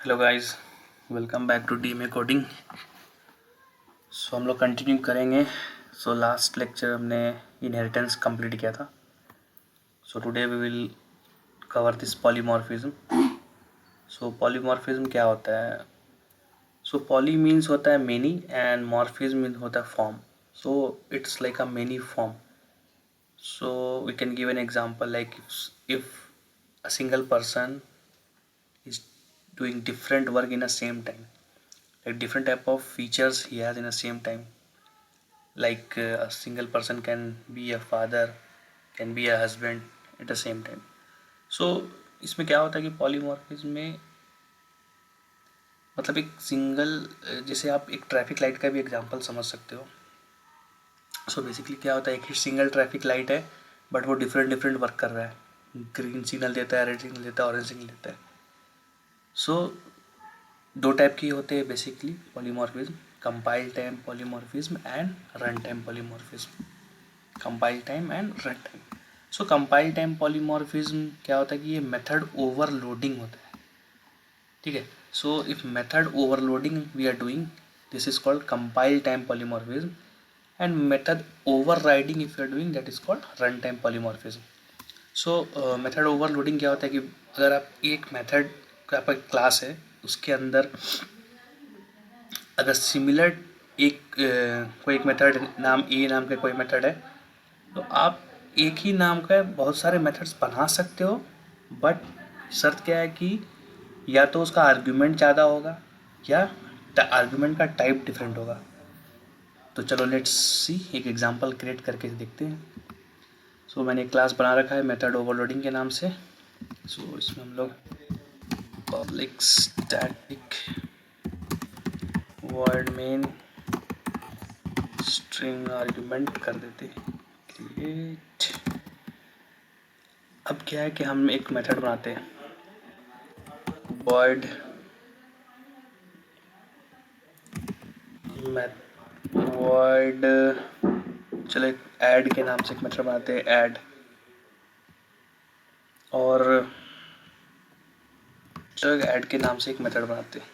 Hello guys, welcome back to DMA coding. हम लोग continue करेंगे। लास्ट लेक्चर हमने इनहेरिटेंस कंप्लीट किया था। Today we will cover this polymorphism. Polymorphism क्या होता है? पॉली मीन्स होता है मेनी एंड मॉर्फिज्म मीन्स होता है form. It's like a many form. We can give an example like if a single person is doing different work in the same time, like different type of features he has in the same time, like a single person can be a father, can be a husband at the same time. so इसमें क्या होता है कि polymorphism में मतलब एक single, जैसे आप एक ट्रैफिक लाइट का भी एग्जांपल समझ सकते हो। बेसिकली क्या होता है, एक ही सिंगल ट्रैफिक लाइट है बट वो डिफरेंट डिफरेंट वर्क कर रहा है। ग्रीन सिग्नल देता है, रेड सिग्नल देता है, ऑरेंज सिग्नल देता है। दो टाइप की होते हैं basically polymorphism, compile time polymorphism and run time polymorphism. Compile time and run time. Compile time polymorphism क्या होता है कि ये मेथड ओवरलोडिंग होता है। ठीक है। If method overloading we are doing, this is called compile time polymorphism, and method overriding if you are doing, that is called run time polymorphism. Method overloading क्या होता है कि अगर आप एक मेथड का आपका क्लास है, उसके अंदर अगर सिमिलर कोई एक मेथड नाम ए नाम का कोई मेथड है, तो आप एक ही नाम का बहुत सारे मेथड्स बना सकते हो। बट शर्त क्या है कि या तो उसका आर्ग्यूमेंट ज़्यादा होगा या आर्ग्यूमेंट का टाइप डिफरेंट होगा। तो चलो लेट्स सी, एक एग्जांपल क्रिएट करके देखते हैं। मैंने एक क्लास बना रखा है मेथड ओवरलोडिंग के नाम से। इसमें हम लोग public static word main string argument कर देते हैं क्रिएट। अब क्या है कि हम एक मेथड बनाते हैं वर्ड चलो ऐड के नाम से एक मेथड बनाते हैं ऐड, और चलो ऐड के नाम से एक मेथड बनाते हैं।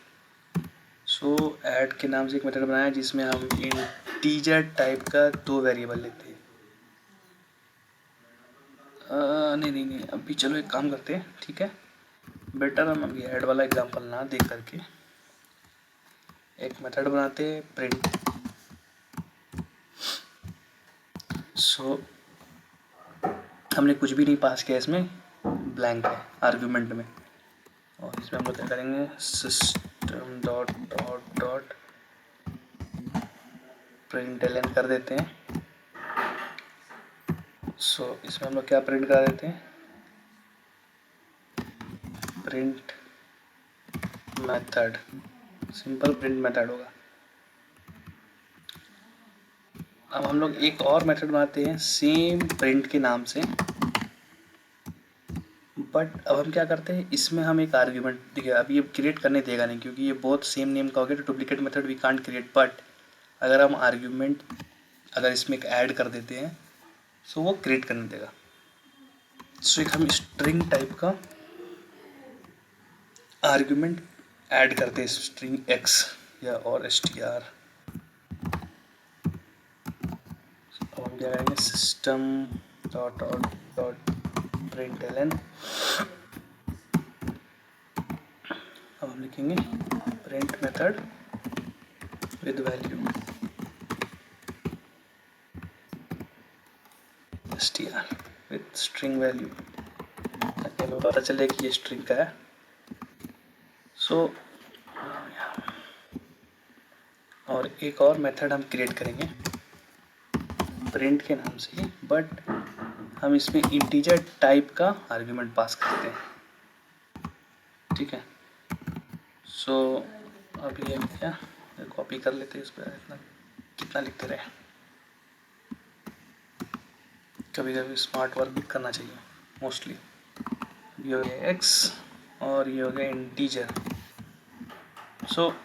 ऐड के नाम से एक मेथड बनाया जिसमें हम इंटीजर टाइप का दो वेरिएबल लेते हैं। नहीं, अभी चलो एक काम करते हैं, ठीक है। बेटर हम अभी ऐड वाला एग्जांपल ना दे करके एक मेथड बनाते हैं प्रिंट। हमने कुछ भी नहीं पास किया, इसमें ब्लैंक है आर्ग्यूमेंट में, और इसमें हम लोग क्या करेंगे, system dot dot dot println कर देते हैं। इसमें हम लोग क्या प्रिंट करा देते हैं, print method, simple print method होगा। अब हम लोग एक और मेथड बनाते हैं सेम प्रिंट के नाम से, बट अब हम क्या करते हैं, इसमें हम एक आर्ग्यूमेंट, देखिए अभी ये क्रिएट करने देगा नहीं क्योंकि ये बहुत सेम नेम का हो गया, तो duplicate method we can't create. But अगर हम आर्ग्यूमेंट अगर इसमें एक ऐड कर देते हैं वो क्रिएट करने देगा। एक हम स्ट्रिंग टाइप का आर्ग्यूमेंट ऐड करते हैं, स्ट्रिंग x या और str। अब हम क्या करेंगे, system dot dot dot println, अब हम लिखेंगे print method with value str with string value, ताकि हमें पता चले कि ये स्ट्रिंग का है। और एक और मेथड हम क्रिएट करेंगे प्रिंट के नाम से, बट हम इसमें इंटीजर टाइप का आर्ग्यूमेंट पास करते हैं, ठीक है। अभी हम क्या कॉपी कर लेते हैं, इस पर इतना कितना लिखते रहे, कभी कभी स्मार्ट वर्क भी करना चाहिए मोस्टली। ये हो गया x और ये हो गया इंटीजर।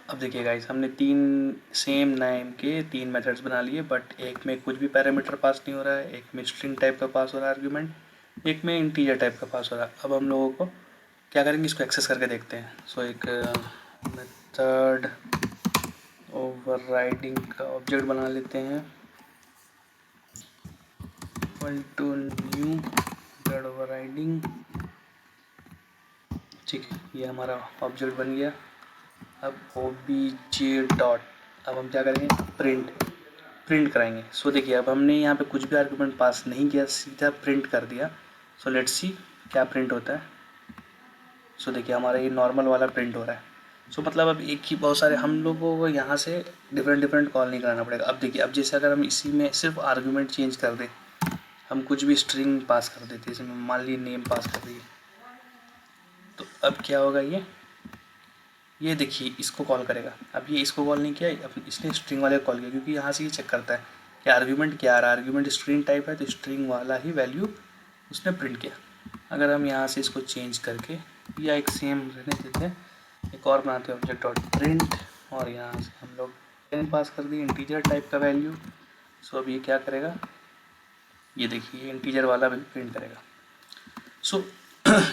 अब देखिए गाइस, हमने तीन सेम नेम के तीन मेथड्स बना लिए, बट एक में कुछ भी पैरामीटर पास नहीं हो रहा है, एक में स्ट्रिंग टाइप का पास हो रहा है आर्ग्यूमेंट, एक में इंटीजर टाइप का पास हो रहा है। अब हम लोगों को क्या करेंगे, इसको एक्सेस करके देखते हैं। सो एक मेथड ओवरराइडिंग का ऑब्जेक्ट बना लेते हैं, equal to new method overriding. ठीक है, ये हमारा ऑब्जेक्ट बन गया। अब obj डॉट, अब हम क्या करेंगे, प्रिंट कराएंगे। सो देखिए, अब हमने यहाँ पे कुछ भी आर्गुमेंट पास नहीं किया, सीधा प्रिंट कर दिया। सो लेट्स सी क्या प्रिंट होता है। सो देखिए, हमारा ये नॉर्मल वाला प्रिंट हो रहा है। सो मतलब अब एक ही बहुत सारे हम लोगों को यहाँ से डिफरेंट कॉल नहीं कराना पड़ेगा। अब देखिए, अब जैसे अगर हम इसी में सिर्फ आर्गुमेंट चेंज कर दें, हम कुछ भी स्ट्रिंग पास कर देते हैं, इसमें मान ली नेम पास कर दिए, तो अब क्या होगा, ये देखिए इसको कॉल करेगा। अब ये इसको कॉल नहीं किया, अब इसने स्ट्रिंग वाले को कॉल किया, क्योंकि यहाँ से ये चेक करता है कि आर्ग्यूमेंट क्या आ रहा है। आर्ग्यूमेंट स्ट्रिंग टाइप है तो स्ट्रिंग वाला ही वैल्यू उसने प्रिंट किया। अगर हम यहाँ से इसको चेंज करके या एक सेम रहने देते हैं, एक और बनाते हैं ऑब्जेक्ट डॉट प्रिंट, और यहाँ से हम लोग 10 पास कर दिए, इंटीजर टाइप का वैल्यू। सो अब ये क्या करेगा, ये देखिए इंटीजर वाला वैल्यू प्रिंट करेगा। सो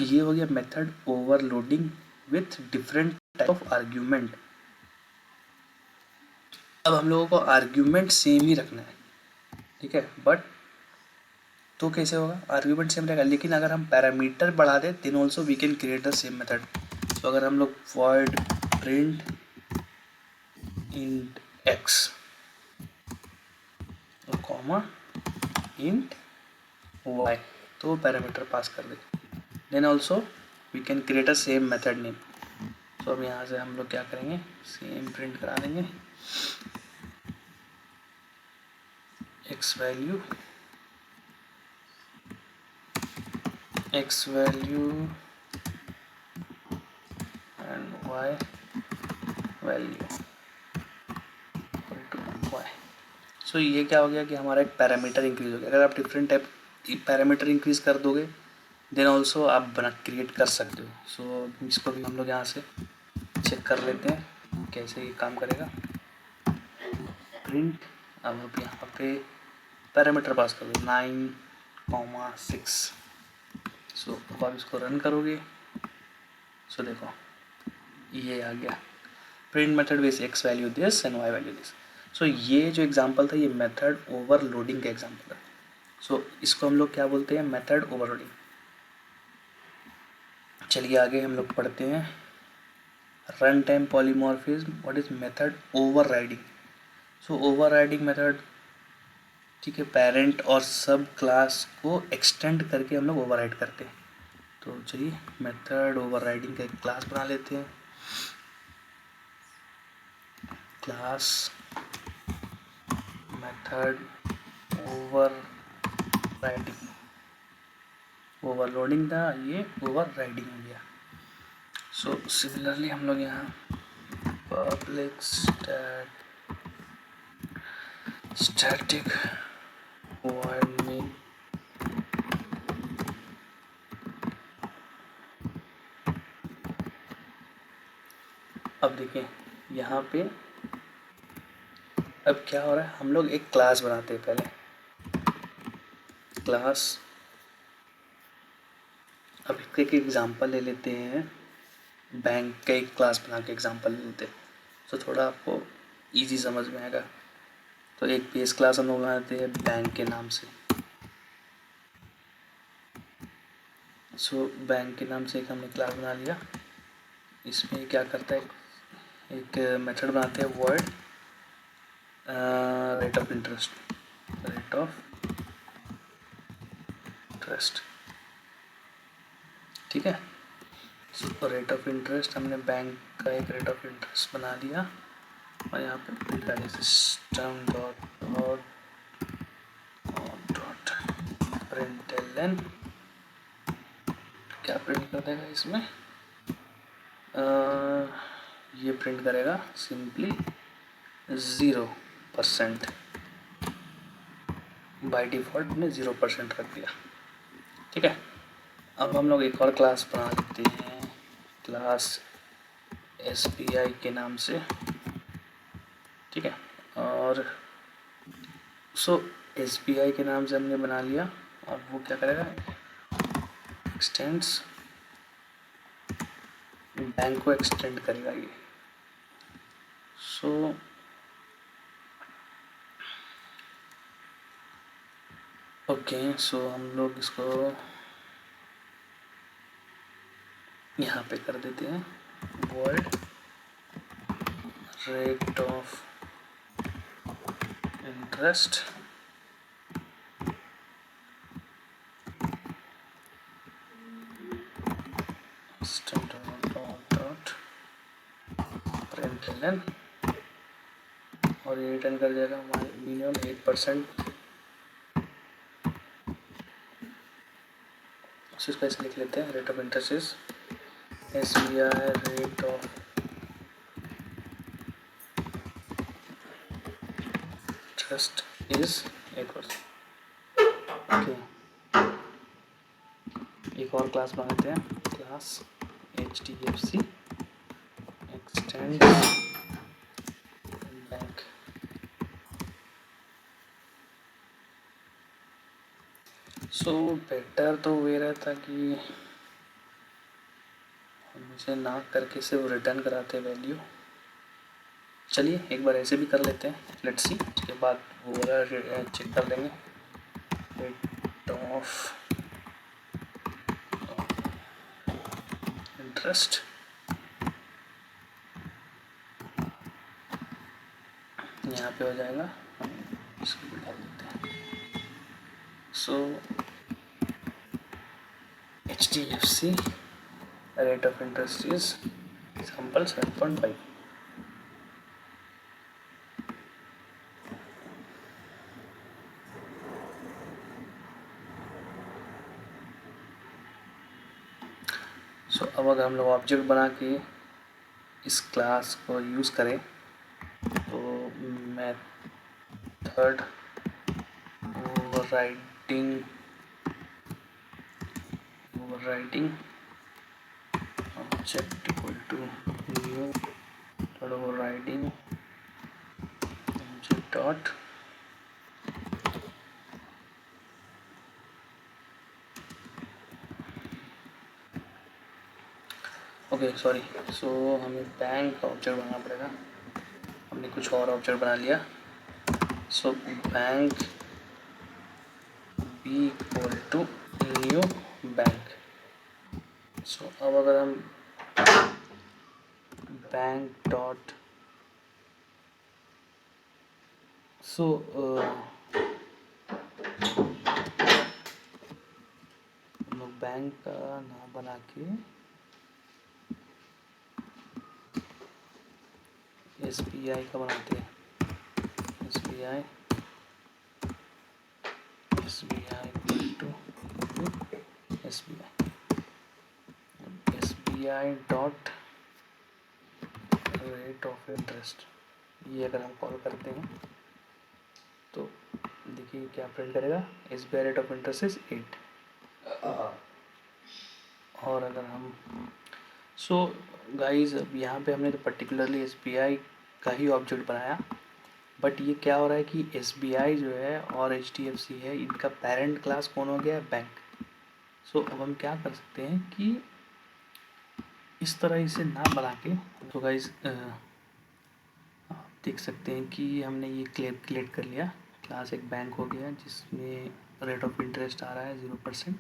ये हो गया method overloading with different type of argument. अब हम लोगों को आर्ग्यूमेंट सेम ही रखना है, ठीक है, बट तो कैसे होगा, आर्ग्यूमेंट सेम रहेगा, लेकिन अगर हम पैरामीटर बढ़ा दें then also we can create the same method. तो अगर हम लोग void print int X comma int Y, तो पैरामीटर पास कर दे, then also we can create a same method name. तो अब यहाँ से हम लोग क्या करेंगे, सेम प्रिंट करा देंगे, X value and Y value Y. So ये क्या हो गया कि हमारा एक पैरामीटर इंक्रीज हो गया। अगर आप डिफरेंट टाइप पैरामीटर इंक्रीज कर दोगे देन ऑल्सो आप बना क्रिएट कर सकते हो। सो इसको भी हम लोग यहाँ से चेक कर लेते हैं कैसे ये काम करेगा। प्रिंट, अब आप यहाँ पे पैरामीटर पास कर दो 9,6। सो अब आप इसको रन करोगे, सो देखो ये आ गया, print method with X value this and Y value this. So ये जो एग्जांपल था ये मेथड ओवरलोडिंग का एग्जांपल है। सो इसको हम लोग क्या बोलते हैं, मेथड ओवरलोडिंग। चलिए आगे हम लोग पढ़ते हैं run time polymorphism, what is method overriding. So overriding method, ठीक है, पेरेंट और सब क्लास को एक्सटेंड करके हम लोग ओवरराइड करते हैं। तो चलिए मेथड ओवरराइडिंग का एक क्लास बना लेते हैं, क्लास मेथड ओवरराइडिंग, ओवरलोडिंग था, ये ओवरराइडिंग हो गया। सो सिमिलरली हम लोग यहाँ पब्लिक स्टैटिक void main अब देखिए यहाँ पे अब क्या हो रहा है, हम लोग एक क्लास बनाते हैं पहले, क्लास। अब एक एग्जांपल ले लेते हैं, बैंक का एक क्लास बना के एग्जांपल ले लेते हैं, तो थोड़ा आपको इजी समझ में आएगा। तो एक बेस क्लास हम लोग बनाते हैं बैंक के नाम से। सो बैंक के नाम से एक हमने क्लास बना लिया, इसमें क्या करता है, एक मेथड बनाते हैं void रेट ऑफ इंटरेस्ट, ठीक है। सो रेट ऑफ इंटरेस्ट हमने बैंक का एक रेट ऑफ इंटरेस्ट बना दिया, और यहाँ पे प्रिंट करें सिस्टम डॉट प्रिंटलन, क्या प्रिंट कर देगा इसमें, ये प्रिंट करेगा सिंपली 0%, बाय डिफ़ॉल्ट ने 0% रख दिया, ठीक है। अब हम लोग एक और क्लास बना लेते हैं, क्लास SBI के नाम से, ठीक है। और सो SBI के नाम से हमने बना लिया, अब वो क्या करेगा, एक्सटेंड्स बैंक को एक्सटेंड करेगा ये। सो ओके, सो हम लोग इसको यहाँ पे कर देते हैं, world rate of interest println, और ये रिटर्न कर जाएगा मिनिमम 8%। इसको ऐसे लिख लेते हैं, rate of interest is SBI rate of interest is 8%। Okay, एक और क्लास बनाते हैं, class HDFC extend bank. So better तो ये रहता कि हम इसे ना करके सिर्फ रिटर्न कराते वैल्यू। चलिए एक बार ऐसे भी कर लेते हैं, लेट्स सी, उसके बाद वो वाला चेक कर लेंगे। रेट ऑफ इंटरेस्ट यहाँ पे हो जाएगा, इसको भी डाल देते हैं। सो HDFC rate of interest is example 7.5। सो अब अगर हम लोग ऑब्जेक्ट बना के इस क्लास को यूज़ करें तो method overriding object equal to new overriding object dot okay sorry. So हमें बैंक का ऑब्जेक्ट बनाना पड़ेगा, हमने कुछ और ऑब्जेक्ट बना लिया। So bank B equal to new bank. So अब अगर हम बैंक डॉट हम लोग बैंक का नाम बना के SBI का बनाते हैं, SBI to SBI dot rate of interest. ये अगर हम कॉल करते हैं तो देखिए क्या प्रिंट करेगा, SBI rate of interest is 8। और अगर हम गाइज अब यहाँ पे हमने तो पर्टिकुलरली SBI का ही ऑब्जेक्ट बनाया, बट ये क्या हो रहा है कि SBI जो है और HDFC है, इनका पेरेंट क्लास कौन हो गया है, बैंक। अब हम क्या कर सकते हैं कि इस तरह इसे ना बना के, तो गाइज आप देख सकते हैं कि हमने ये क्रिएट कर लिया, क्लास एक बैंक हो गया जिसमें रेट ऑफ इंटरेस्ट आ रहा है 0%,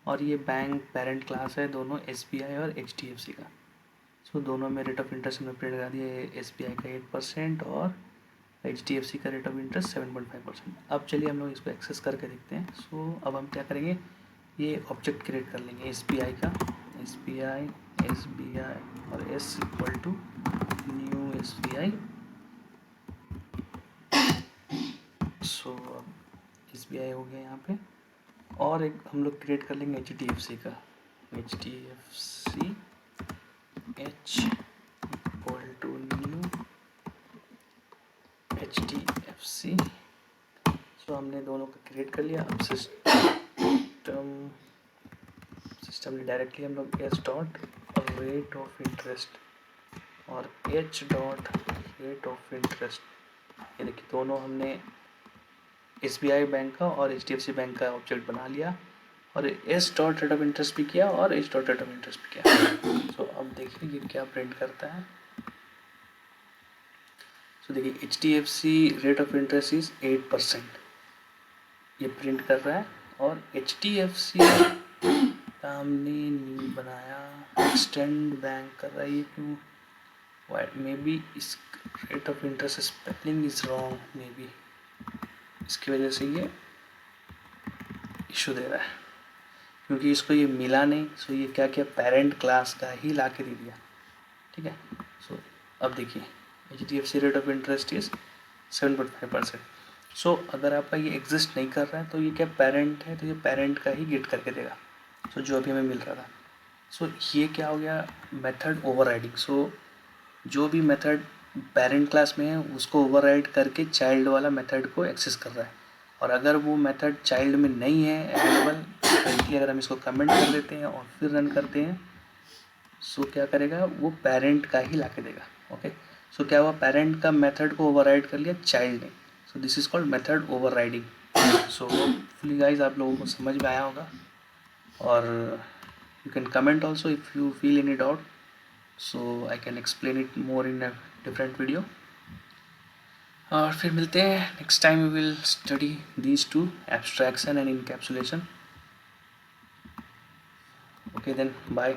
और ये बैंक पेरेंट क्लास है दोनों SBI और HDFC का। दोनों में रेट ऑफ इंटरेस्ट हमने प्रिंट करा दिया, SBI का 8% और HDFC का रेट ऑफ इंटरेस्ट 7.5%। अब चलिए हम लोग इसको एक्सेस करके देखते हैं। अब हम क्या करेंगे, ये ऑब्जेक्ट क्रिएट कर लेंगे SBI का, SBI और S equal to new SBI। अब SBI हो गया यहाँ पे, और एक हम लोग क्रिएट कर लेंगे HDFC का, HDFC H equal to new HDFC। हमने दोनों का क्रिएट कर लिया। अब सिस्टम ने डायरेक्टली हम लोग S dot rate of interest और H dot rate of interest, ये देखिए दोनों हमने SBI बैंक का और HDFC बैंक का ऑब्जेक्ट बना लिया, और S dot rate of interest भी किया और H dot rate of interest भी किया। अब देखिए ये क्या प्रिंट करता है। सो देखिए HDFC rate of interest is 8%, ये प्रिंट कर रहा है। और HDFC का हमने न्यू बनाया, एक्सटेंड बैंक कर रहा है, ये क्यों? वाइट मे बी इस rate of interest spelling is wrong, may be इसकी वजह से ये इशू दे रहा है, क्योंकि इसको ये मिला नहीं। सो ये क्या किया, पेरेंट क्लास का ही ला के दे दिया। ठीक है। सो अब देखिए HDFC rate of interest is 7.5%। सो अगर आपका ये एग्जिस्ट नहीं कर रहा है तो ये क्या पेरेंट है, तो ये पेरेंट का ही गेट करके देगा। सो जो अभी हमें मिल रहा था। सो ये क्या हो गया, मेथड ओवरराइडिंग। सो जो भी मेथड पेरेंट क्लास में है उसको ओवरराइड करके चाइल्ड वाला मेथड को एक्सेस कर रहा है। और अगर वो मेथड चाइल्ड में नहीं है अवेलेबल, करंटली अगर हम इसको कमेंट कर देते हैं और फिर रन करते हैं, सो क्या करेगा, वो पेरेंट का ही ला के देगा। ओके। सो क्या हुआ, पेरेंट का मेथड को ओवरराइड कर लिया चाइल्ड ने। So this is called method overriding. So hopefully guys आप लोगों को समझ में आया होगा। और you can comment also if you feel any doubt, so I can explain it more in a different video. और फिर मिलते हैं next time, we will study these two, abstraction and encapsulation. Okay then, bye.